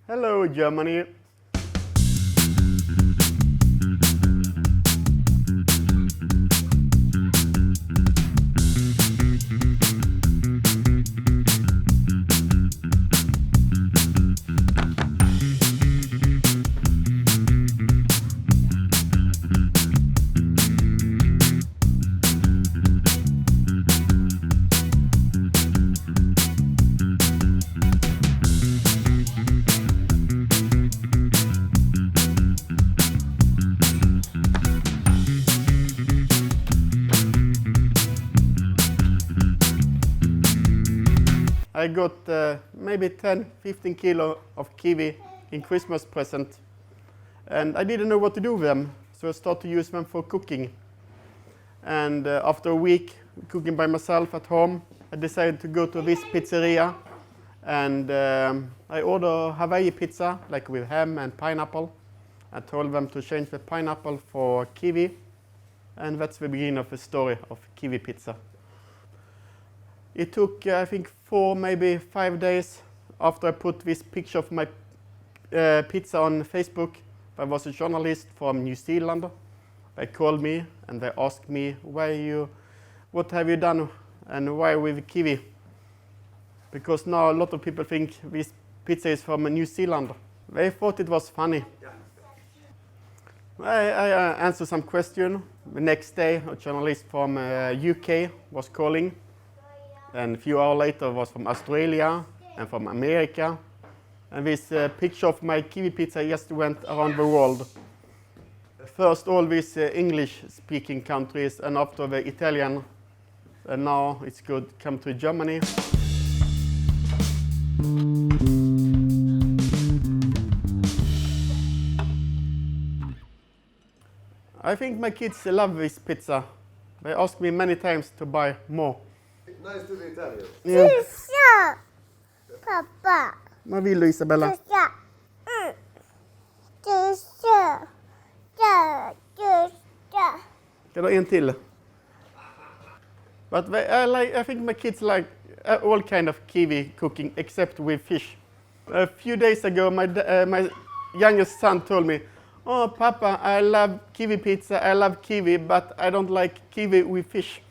Hello, Germany. I got maybe 10-15 kilo of kiwi in Christmas present, and I didn't know what to do with them, so I started to use them for cooking. And after a week cooking by myself at home, I decided to go to this pizzeria, and I ordered Hawaii pizza, like with ham and pineapple. I told them to change the pineapple for kiwi, and that's the beginning of the story of Kiwipizza. It took, I think, 4, maybe 5 days after I put this picture of my pizza on Facebook. There was a journalist from New Zealand. They called me and they asked me, what have you done and why with kiwi? Because now a lot of people think this pizza is from New Zealand. They thought it was funny. I answered some questions. The next day, a journalist from UK was calling. And a few hours later was from Australia and from America. And this picture of my Kiwipizza just went around the world. First all these English-speaking countries, and after the Italian. And now it's good to come to Germany. I think my kids love this pizza. They ask me many times to buy more. Nice to the Italian. Pizza! Pappa! Vad vill du, Isabella? Pizza! Pizza! Pizza! Ska du ha en till? But I think my kids like all kind of kiwi cooking except with fish. A few days ago, my youngest son told me, "Oh, Papa, I love kiwi pizza, I love kiwi, but I don't like kiwi with fish."